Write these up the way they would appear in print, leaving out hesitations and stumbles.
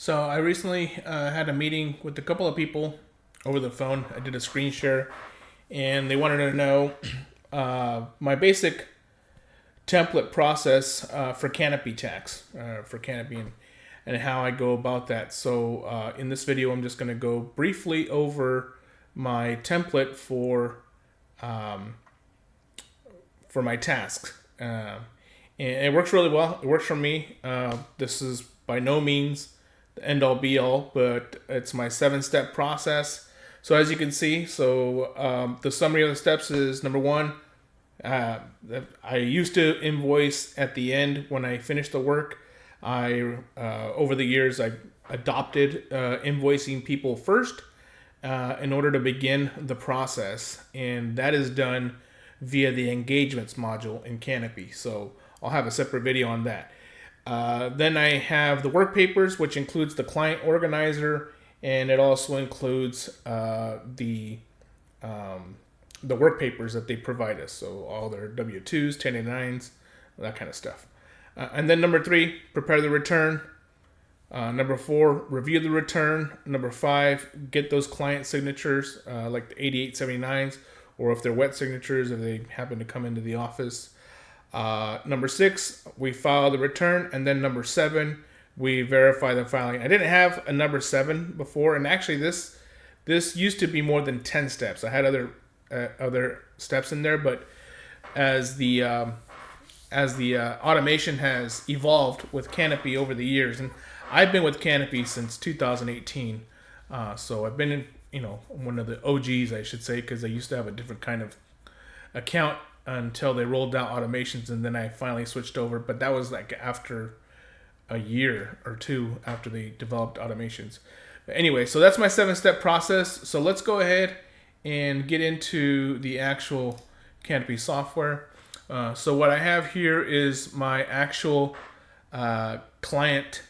So I recently had a meeting with a couple of people over the phone. I did a screen share, and they wanted to know my basic template process for Canopy tax, for Canopy, and how I go about that. So in this video, I'm just going to go briefly over my template for my tasks. And it works really well. It works for me. This is by no means the end all be all, but it's my 7-step process. So as you can see, the summary of the steps is: number one, I used to invoice at the end when I finished the work. Over the years, I adopted invoicing people first in order to begin the process, and that is done via the engagements module in Canopy. So I'll have a separate video on that. Then I have the work papers, which includes the client organizer, and it also includes the work papers that they provide us. So all their W-2s, 1099s, that kind of stuff. And then number 3, prepare the return. Number 4, review the return. Number 5, get those client signatures, like the 8879s, or if they're wet signatures, if they happen to come into the office. Number 6, we file the return. And then number 7, we verify the filing. I didn't have a number 7 before, and actually this used to be more than 10 steps. I had other steps in there, but as the automation has evolved with Canopy over the years, and I've been with Canopy since 2018, so I've been in, one of the OGs, I should say, because I used to have a different kind of account until they rolled out automations, and then I finally switched over. But that was like after a year or two after they developed automations. But anyway, so that's my 7-step process. So let's go ahead and get into the actual Canopy software. So what I have here is my actual client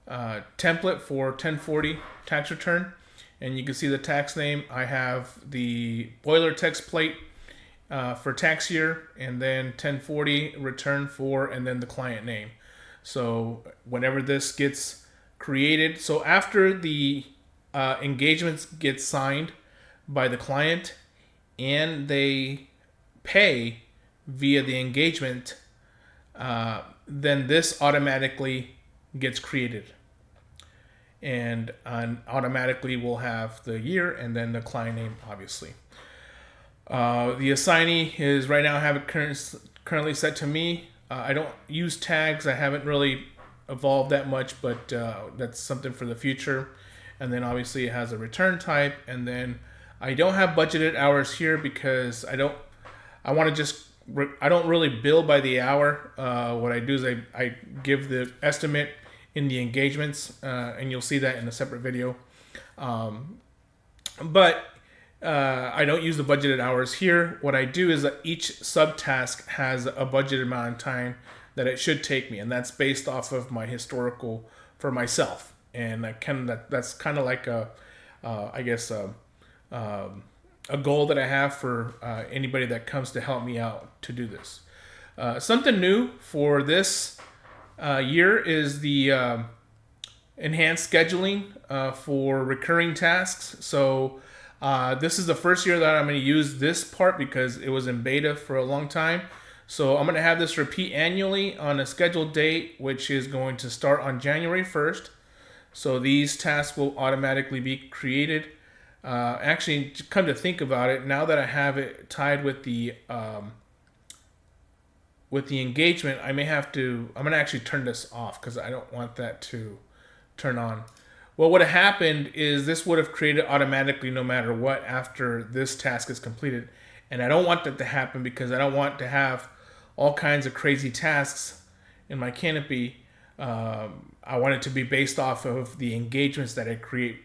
template for 1040 tax return, and you can see the tax name. I have the boiler text plate for tax year, and then 1040 return for, and then the client name. So whenever this gets created, so after the engagements get signed by the client and they pay via the engagement, then this automatically gets created, and automatically we'll have the year and then the client name, obviously. The assignee is right now I have it currently set to me. I don't use tags. I haven't really evolved that much, but that's something for the future. And then obviously it has a return type, and then I don't have budgeted hours here because I don't really bill by the hour. What I do is I give the estimate in the engagements, and you'll see that in a separate video. But I don't use the budgeted hours here. What I do is that each subtask has a budgeted amount of time that it should take me, and that's based off of my historical for myself. And that's kind of like a goal that I have for anybody that comes to help me out to do this. Something new for this year is the enhanced scheduling for recurring tasks. So this is the first year that I'm going to use this part because it was in beta for a long time. So I'm going to have this repeat annually on a scheduled date, which is going to start on January 1st. So these tasks will automatically be created. Actually, come to think about it, now that I have it tied with the engagement, I'm going to actually turn this off because I don't want that to turn on. Well, what had happened is this would have created automatically no matter what after this task is completed. And I don't want that to happen because I don't want to have all kinds of crazy tasks in my Canopy. I want it to be based off of the engagements that I create,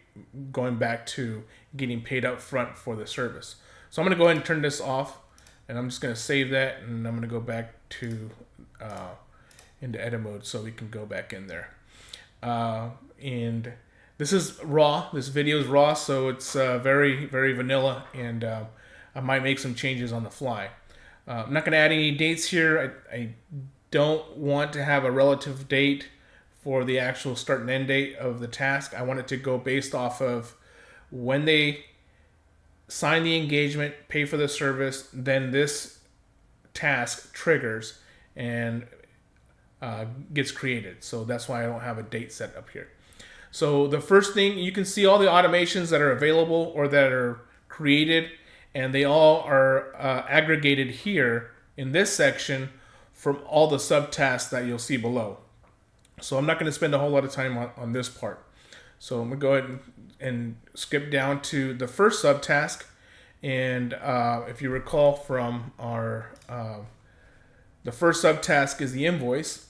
going back to getting paid up front for the service. So I'm going to go ahead and turn this off, and I'm just going to save that, and I'm going to go back to into edit mode so we can go back in there. And this is raw. This video is raw, so it's very, very vanilla, and I might make some changes on the fly. I'm not going to add any dates here. I don't want to have a relative date for the actual start and end date of the task. I want it to go based off of when they sign the engagement, pay for the service, then this task triggers and gets created. So that's why I don't have a date set up here. So the first thing, you can see all the automations that are available or that are created, and they all are aggregated here in this section from all the subtasks that you'll see below. So I'm not going to spend a whole lot of time on this part. So I'm going to go ahead and skip down to the first subtask. And if you recall from our, the first subtask is the invoice.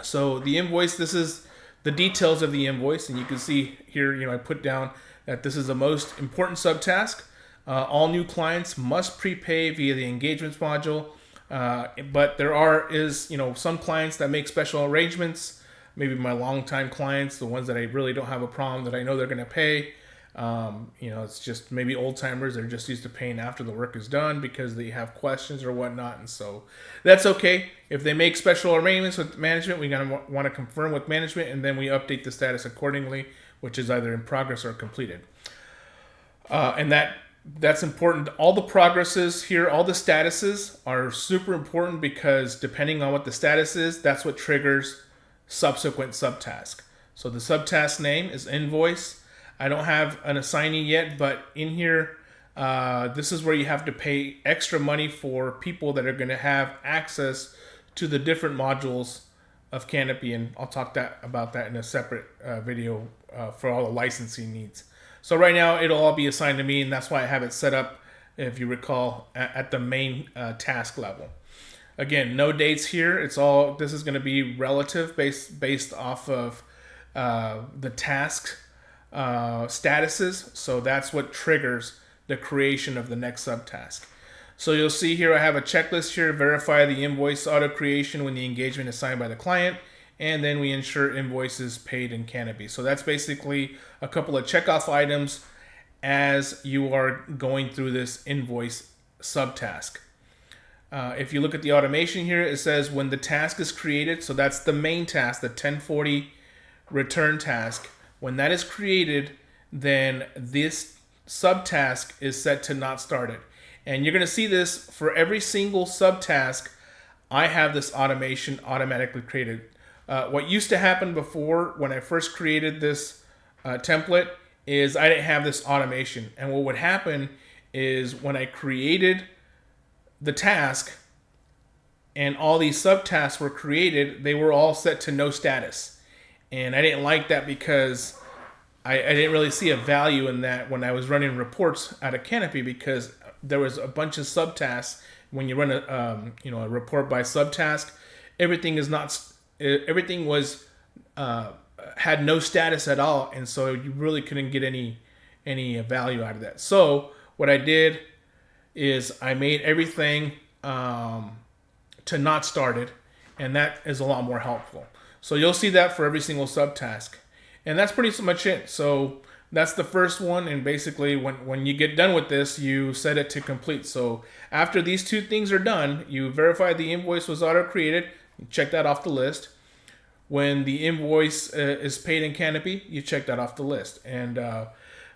So the invoice, this is the details of the invoice. And you can see here, I put down that this is the most important subtask. All new clients must prepay via the engagements module. But there is some clients that make special arrangements. Maybe my longtime clients, the ones that I really don't have a problem, that I know they're going to pay. It's just maybe old timers. They're just used to paying after the work is done because they have questions or whatnot. And so that's okay. If they make special arrangements with management, we're going to want to confirm with management, and then we update the status accordingly, which is either in progress or completed. And that's important. All the progresses here, all the statuses are super important because depending on what the status is, that's what triggers subsequent subtask. So the subtask name is invoice. I don't have an assignee yet, but in here, this is where you have to pay extra money for people that are going to have access to the different modules of Canopy, and I'll talk about that in a separate video for all the licensing needs. So right now, it'll all be assigned to me, and that's why I have it set up, if you recall, at the main task level. Again, no dates here. This is going to be relative based off of the task statuses. So that's what triggers the creation of the next subtask. So you'll see here I have a checklist here: verify the invoice auto creation when the engagement is signed by the client, and then we ensure invoices paid in Canopy. So that's basically a couple of checkoff items as you are going through this invoice subtask. If you look at the automation here, it says when the task is created, so that's the main task, the 1040 return task. When that is created, then this subtask is set to not started. And you're going to see this for every single subtask. I have this automation automatically created. What used to happen before when I first created this template is I didn't have this automation. And what would happen is when I created the task and all these subtasks were created, they were all set to no status. And I didn't like that because I didn't really see a value in that when I was running reports out of Canopy, because there was a bunch of subtasks. When you run a report by subtask, everything was had no status at all, and so you really couldn't get any value out of that. So what I did is I made everything to not started, and that is a lot more helpful. So you'll see that for every single subtask, and that's pretty much it. So that's the first one, and basically when you get done with this, you set it to complete. So after these two things are done, you verify the invoice was auto created, you check that off the list. When the invoice is paid in Canopy, you check that off the list. And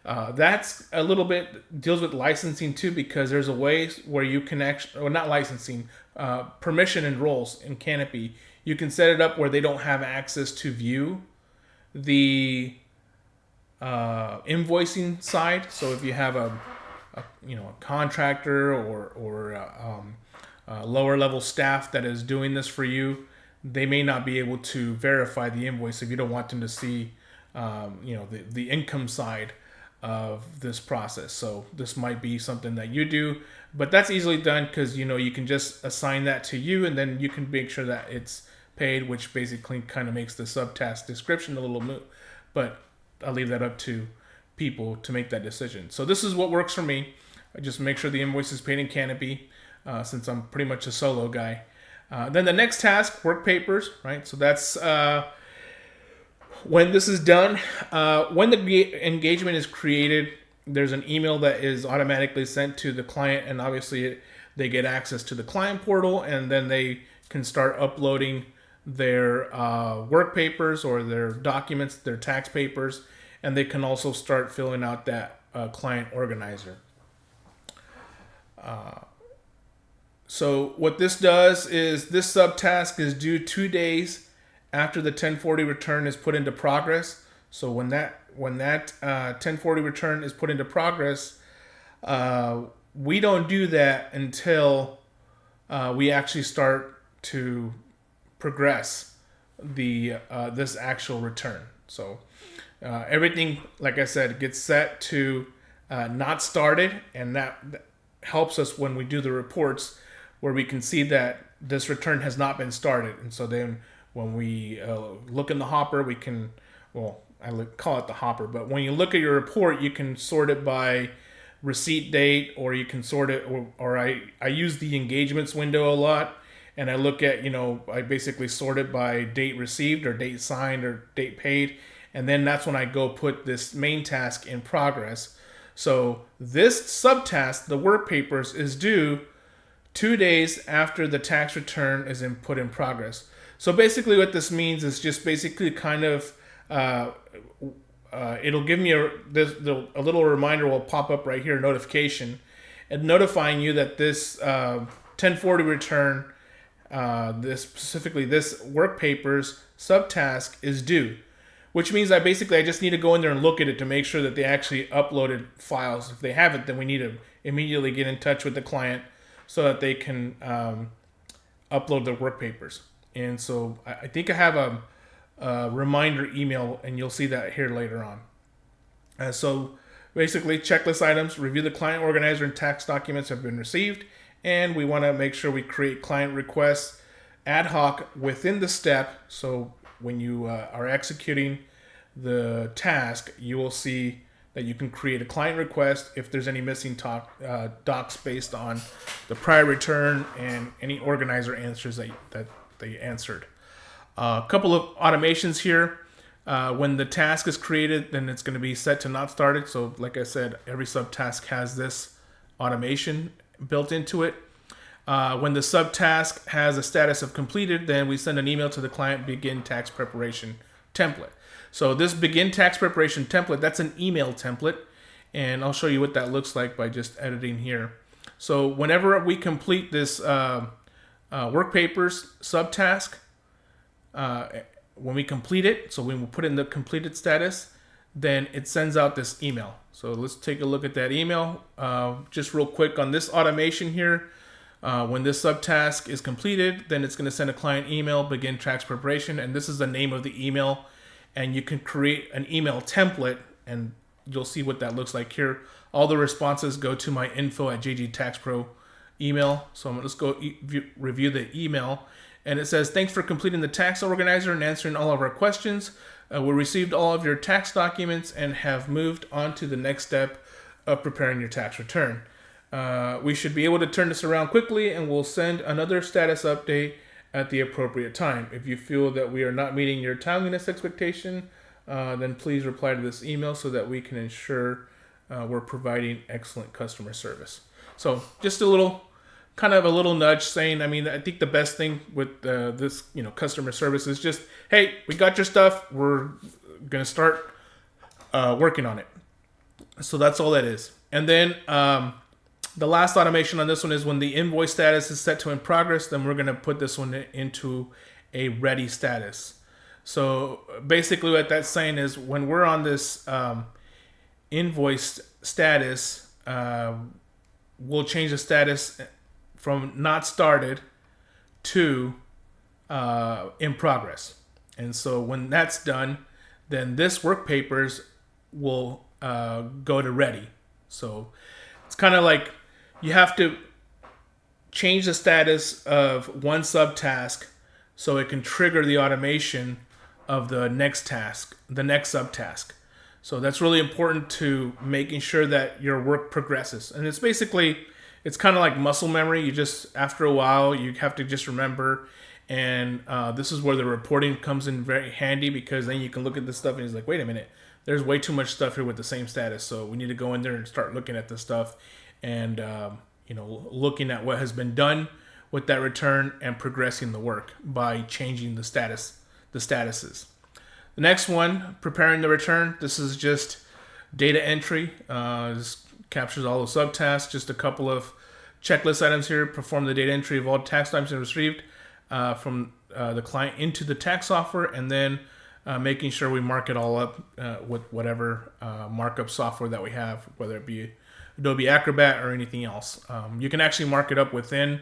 that's a little bit deals with licensing too, because there's a way where you can actually, or not licensing, permission and roles in Canopy. You can set it up where they don't have access to view the invoicing side. So if you have a contractor or lower level staff that is doing this for you, they may not be able to verify the invoice if you don't want them to see the income side of this process. So this might be something that you do, but that's easily done because you can just assign that to you, and then you can make sure that it's paid, which basically kind of makes the subtask description a little moot. But I'll leave that up to people to make that decision. So this is what works for me. I just make sure the invoice is paid in Canopy, since I'm pretty much a solo guy. Then the next task, work papers, right? So that's when this is done. When the engagement is created, there's an email that is automatically sent to the client, and obviously they get access to the client portal, and then they can start uploading their work papers or their documents, their tax papers, and they can also start filling out that client organizer. So what this does is this subtask is due 2 days after the 1040 return is put into progress. So when that 1040 return is put into progress, we don't do that until we actually start to progress the this actual return. So everything, like I said, gets set to not started, and that helps us when we do the reports, where we can see that this return has not been started. And so then when we look in the hopper, we can, well, I call it the hopper, but when you look at your report, you can sort it by receipt date, or you can sort it, or I use the engagements window a lot, and I look at, I basically sort it by date received or date signed or date paid, and then that's when I go put this main task in progress. So this subtask, the work papers, is due 2 days after the tax return is put in progress. So basically what this means is just basically kind of, it'll give me a little reminder will pop up right here, notification, and notifying you that this 1040 return, this work papers subtask is due. Which means I just need to go in there and look at it to make sure that they actually uploaded files. If they haven't, then we need to immediately get in touch with the client so that they can upload their work papers. And so I think I have a reminder email, and you'll see that here later on. So basically, checklist items: review the client organizer and tax documents have been received, and we want to make sure we create client requests ad hoc within the step. So when you are executing the task, you will see that you can create a client request if there's any missing docs based on the prior return and any organizer answers that they answered. A couple of automations here. When the task is created, then it's going to be set to not started. So like I said, every subtask has this automation built into it. When the subtask has a status of completed, then we send an email to the client, begin tax preparation template. So this begin tax preparation template, that's an email template, and I'll show you what that looks like by just editing here. So whenever we complete this work papers subtask, when we complete it, so when we put in the completed status, then it sends out this email. So let's take a look at that email. Just real quick on this automation here. When this subtask is completed, then it's going to send a client email, begin tax preparation, and this is the name of the email. And you can create an email template, and you'll see what that looks like here. All the responses go to my info@jgtaxpro email. So let's go review the email. And it says, thanks for completing the tax organizer and answering all of our questions. We received all of your tax documents and have moved on to the next step of preparing your tax return. We should be able to turn this around quickly, and we'll send another status update at the appropriate time. If you feel that we are not meeting your timeliness expectation, then please reply to this email so that we can ensure we're providing excellent customer service. So just a little nudge saying, I think the best thing with this, customer service is just, hey, we got your stuff. We're going to start working on it. So that's all that is. And then the last automation on this one is when the invoice status is set to in progress, then we're going to put this one into a ready status. So basically what that's saying is when we're on this invoice status, we'll change the status from not started to in progress. And so when that's done, then this work papers will go to ready. So it's kind of like you have to change the status of one subtask so it can trigger the automation of the next task, the next subtask. So that's really important to making sure that your work progresses. And it's kind of like muscle memory. You just, after a while, you have to just remember. And this is where the reporting comes in very handy, because then you can look at this stuff and it's like, wait a minute, there's way too much stuff here with the same status. So we need to go in there and start looking at this stuff and, looking at what has been done with that return and progressing the work by changing the statuses. The next one, preparing the return. This is just data entry. This captures all the subtasks. Just a couple of checklist items here. Perform the data entry of all tax items received from the client into the tax software, and then making sure we mark it all up with whatever markup software that we have, whether it be Adobe Acrobat or anything else. You can actually mark it up within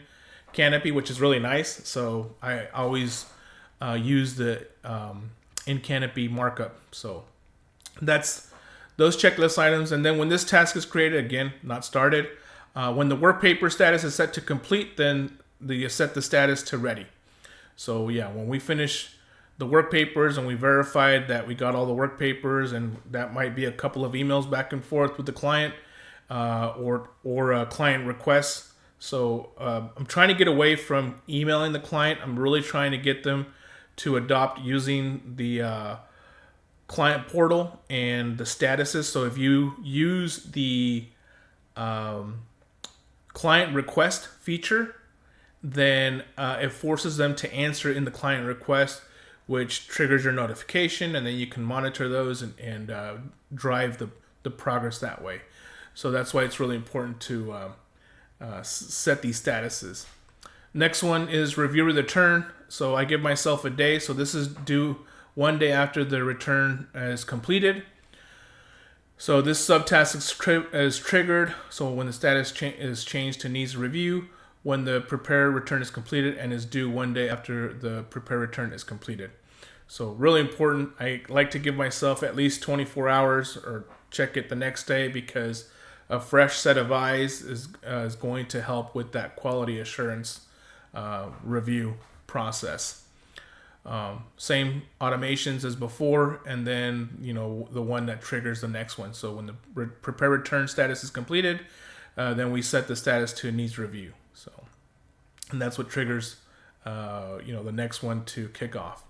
Canopy, which is really nice. So I always use the in Canopy markup. So that's those checklist items. And then when this task is created, again, not started, when the work paper status is set to complete, then you set the status to ready. So yeah, when we finish the work papers and we verified that we got all the work papers, and that might be a couple of emails back and forth with the client or client requests. So I'm trying to get away from emailing the client. I'm really trying to get them to adopt using the client portal and the statuses. So if you use the client request feature, then it forces them to answer in the client request, which triggers your notification, and then you can monitor those and drive the progress that way. So that's why it's really important to set these statuses. Next one is review the return. So I give myself a day. So this is due 1 day after the return is completed. So this subtask is triggered. So when the status is changed to needs review, when the prepare return is completed, and is due 1 day after the prepare return is completed. So really important. I like to give myself at least 24 hours or check it the next day, because a fresh set of eyes is going to help with that quality assurance review process. Same automations as before, and then the one that triggers the next one. So when the prepare return status is completed, then we set the status to needs review. So, and that's what triggers the next one to kick off.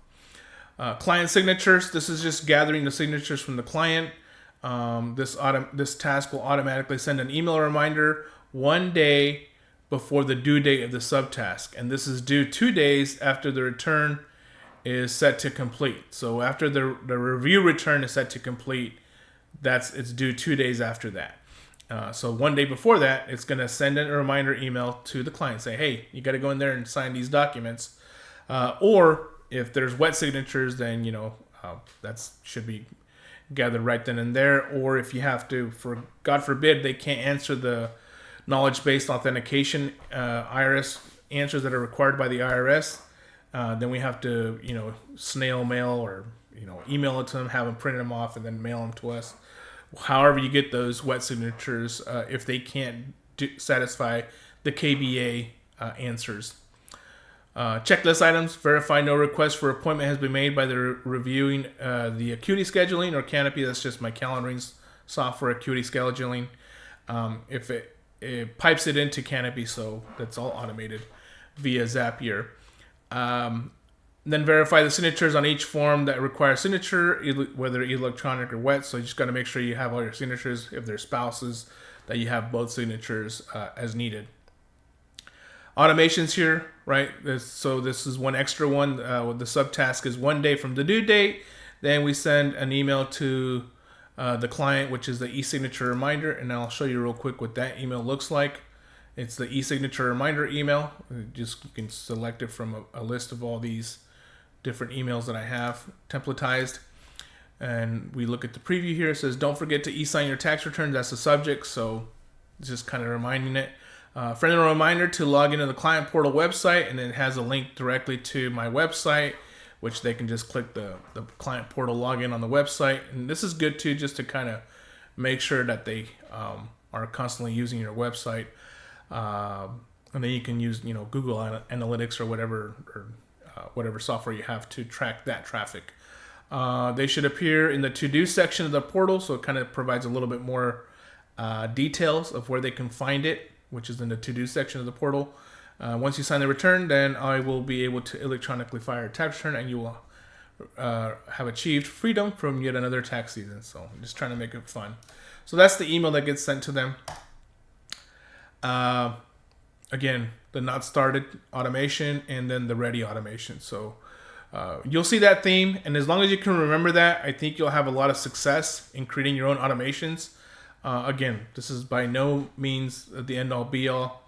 Client signatures. This is just gathering the signatures from the client. This task will automatically send an email reminder 1 day before the due date of the subtask, and this is due 2 days after the return is set to complete. So after the review return is set to complete, it's due 2 days after that. So 1 day before that, it's going to send a reminder email to the client, say, hey, you got to go in there and sign these documents. Or if there's wet signatures, then that should be gathered right then and there. Or if you have to, for God forbid, they can't answer the knowledge-based authentication IRS answers that are required by the IRS, then we have to snail mail or email it to them, have them print them off, and then mail them to us. However you get those wet signatures, if they can't satisfy the KBA answers. Checklist items. Verify no request for appointment has been made by the reviewing the Acuity scheduling or Canopy. That's just my calendaring software, Acuity scheduling. If it pipes it into Canopy, so that's all automated via Zapier. Then verify the signatures on each form that require signature, whether electronic or wet. So you just got to make sure you have all your signatures. If they're spouses, that you have both signatures as needed. Automations here, right? So this is one extra one. The subtask is 1 day from the due date. Then we send an email to the client, which is the e-signature reminder. And I'll show you real quick what that email looks like. It's the e-signature reminder email. You can select it from a list of all these different emails that I have templatized. And we look at the preview here. It says, don't forget to e-sign your tax return. That's the subject. So it's just kind of reminding it. Friendly reminder to log into the client portal website, and it has a link directly to my website, which they can just click the client portal login on the website. And this is good too, just to kind of make sure that they are constantly using your website. And then you can use Google Analytics or whatever software you have to track that traffic. They should appear in the to-do section of the portal, so it kind of provides a little bit more details of where they can find it, which is in the to-do section of the portal. Once you sign the return, then I will be able to electronically file a tax return, and you will have achieved freedom from yet another tax season. So I'm just trying to make it fun. So that's the email that gets sent to them. Again, the not started automation, and then the ready automation. So you'll see that theme, and as long as you can remember that, I think you'll have a lot of success in creating your own automations. Again, this is by no means the end all be all.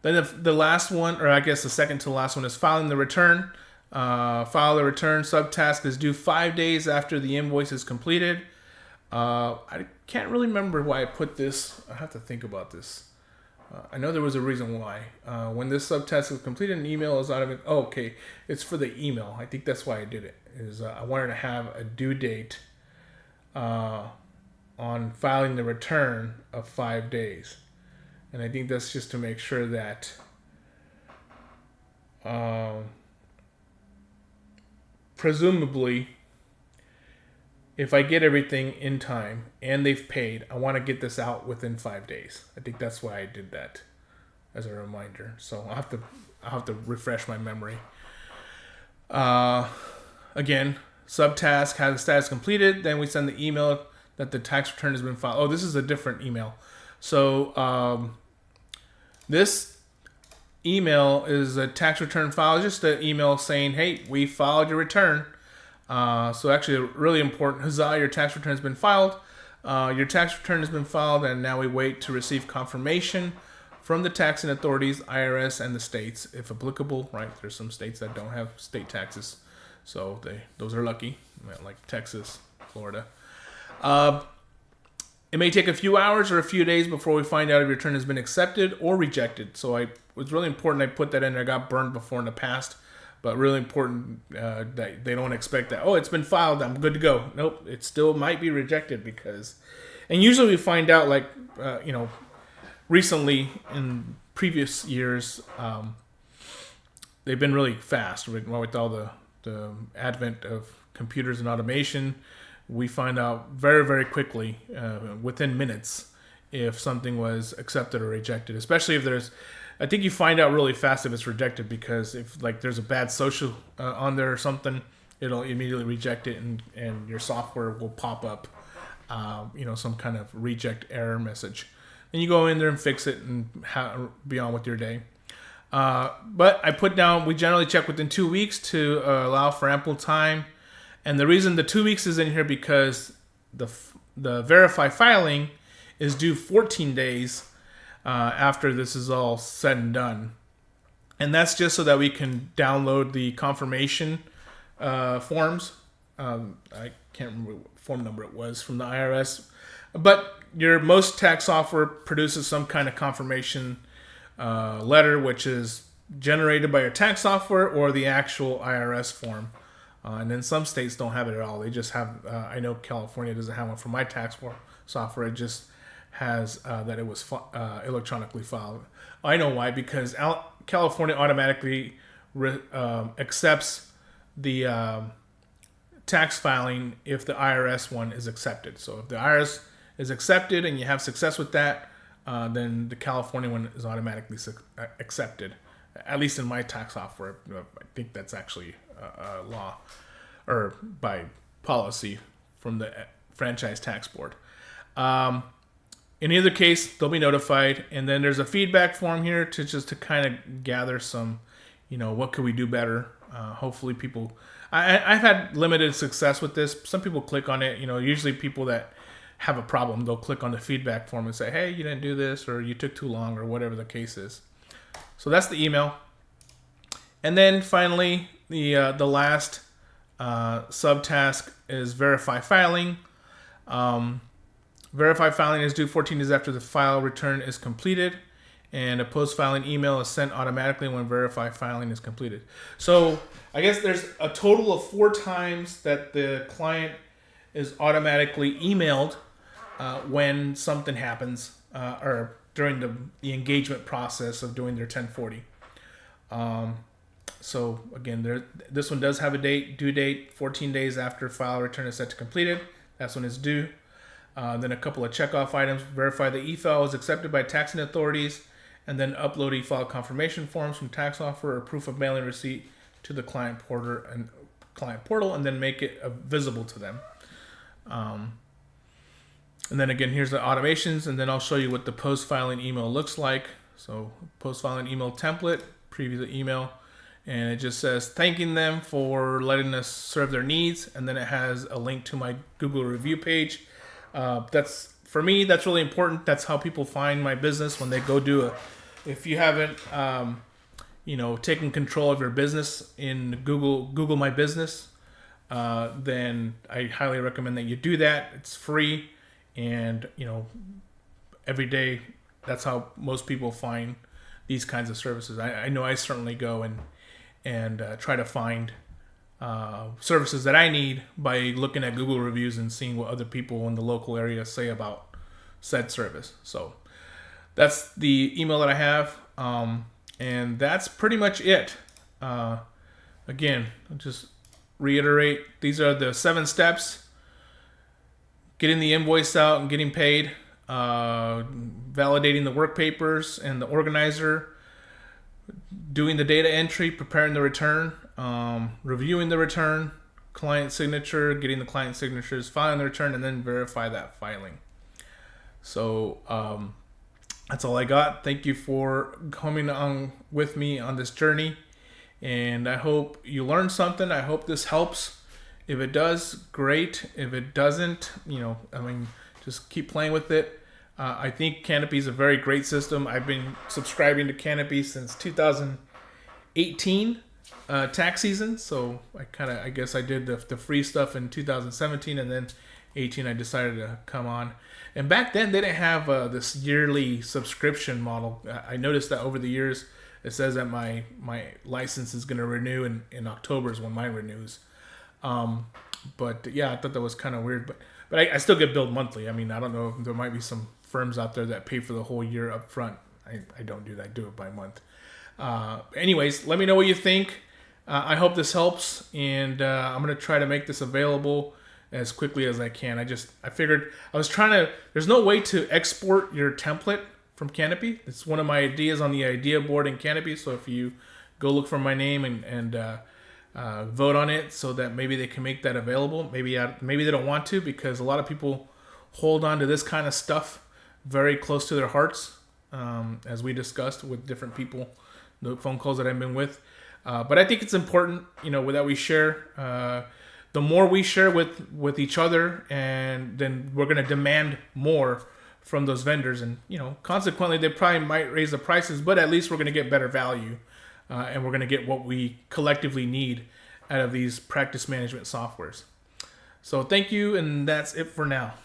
Then the last one, or I guess the second to the last one, is filing the return. File the return subtask is due 5 days after the invoice is completed. I can't really remember why I put this. I have to think about this. I know there was a reason why. When this subtask is completed, an email is automated. Oh, okay, it's for the email. I think that's why I did it. I wanted to have a due date on filing the return of 5 days, and I think that's just to make sure that presumably, if I get everything in time and they've paid, I want to get this out within 5 days. I think that's why I did that as a reminder. So I'll have to refresh my memory. Again, subtask has the status completed. Then we send the email that the tax return has been filed. Oh, this is a different email. So this email is a tax return file, just an email saying, hey, we filed your return. So actually really important, huzzah, your tax return has been filed. Your tax return has been filed, and now we wait to receive confirmation from the taxing authorities, IRS, and the states, if applicable, right? There's some states that don't have state taxes, so those are lucky, like Texas, Florida. It may take a few hours or a few days before we find out if your return has been accepted or rejected. So it was really important I put that in there. I got burned before in the past, but really important that they don't expect that, oh, it's been filed, I'm good to go. Nope, it still might be rejected and usually we find out recently in previous years, they've been really fast with all the advent of computers and automation. We find out very, very quickly, within minutes, if something was accepted or rejected, especially if I think you find out really fast if it's rejected, because if there's a bad social on there or something, it'll immediately reject it, and your software will pop up, some kind of reject error message. And you go in there and fix it and be on with your day. But I put down, we generally check within 2 weeks to allow for ample time. And the reason the 2 weeks is in here because the verify filing is due 14 days after this is all said and done. And that's just so that we can download the confirmation forms. I can't remember what form number it was from the IRS. But most tax software produces some kind of confirmation letter, which is generated by your tax software or the actual IRS form. And then some states don't have it at all. They just have, I know California doesn't have one for my tax software. It just has that it was electronically filed. I know why, because California automatically accepts the tax filing if the IRS one is accepted. So if the IRS is accepted and you have success with that, then the California one is automatically accepted. At least in my tax software, I think that's actually law or by policy from the Franchise Tax Board. In either case, they'll be notified, and then there's a feedback form here to kind of gather some, what could we do better. Hopefully people, I've had limited success with this. Some people click on it, usually people that have a problem, they'll click on the feedback form and say, hey, you didn't do this, or you took too long, or whatever the case is. So that's the email. And then finally, the last subtask is verify filing. Verify filing is due 14 days after the file return is completed, and a post-filing email is sent automatically when verify filing is completed. So I guess there's a total of 4 times that the client is automatically emailed when something happens or during the engagement process of doing their 1040. So again, this one does have a due date, 14 days after file return is set to completed. That's when it's due. Then a couple of checkoff items: verify the e-file is accepted by taxing authorities, and then upload e-file confirmation forms from tax offer or proof of mailing receipt to the client portal, and then make it visible to them. And then again, here's the automations, and then I'll show you what the post-filing email looks like. So post filing email template, preview the email, and it just says thanking them for letting us serve their needs, and then it has a link to my Google review page. That's for me. That's really important. That's how people find my business when they go do a. If you haven't, taken control of your business in Google My Business, then I highly recommend that you do that. It's free, and every day that's how most people find these kinds of services. I know I certainly go and try to find services that I need by looking at Google reviews and seeing what other people in the local area say about said service. So that's the email that I have, and that's pretty much it. Again, I'll just reiterate, these are the 7 steps: getting the invoice out and getting paid, validating the work papers and the organizer, doing the data entry, preparing the return, reviewing the return, client signature, getting the client signatures, filing the return, and then verify that filing. So that's all I got. Thank you for coming on with me on this journey, and I hope you learned something. I hope this helps. If it does, great. If it doesn't, just keep playing with it. I think Canopy is a very great system. I've been subscribing to Canopy since 2018 tax season. So I guess I did the free stuff in 2017, and then 18 I decided to come on. And back then they didn't have this yearly subscription model. I noticed that over the years it says that my license is going to renew in October is when mine renews. But yeah, I thought that was kind of weird. But I still get billed monthly. I don't know if there might be some firms out there that pay for the whole year up front. I don't do that. I do it by month. Anyways, let me know what you think. I hope this helps, and I'm going to try to make this available as quickly as I can. I figured there's no way to export your template from Canopy. It's one of my ideas on the idea board in Canopy. So if you go look for my name and vote on it, so that maybe they can make that available. Maybe they don't want to, because a lot of people hold on to this kind of stuff very close to their hearts, as we discussed with different people, the phone calls that I've been with. But I think it's important, that we share. The more we share with each other, and then we're going to demand more from those vendors, and consequently they probably might raise the prices, but at least we're going to get better value. And we're going to get what we collectively need out of these practice management softwares. So thank you, and that's it for now.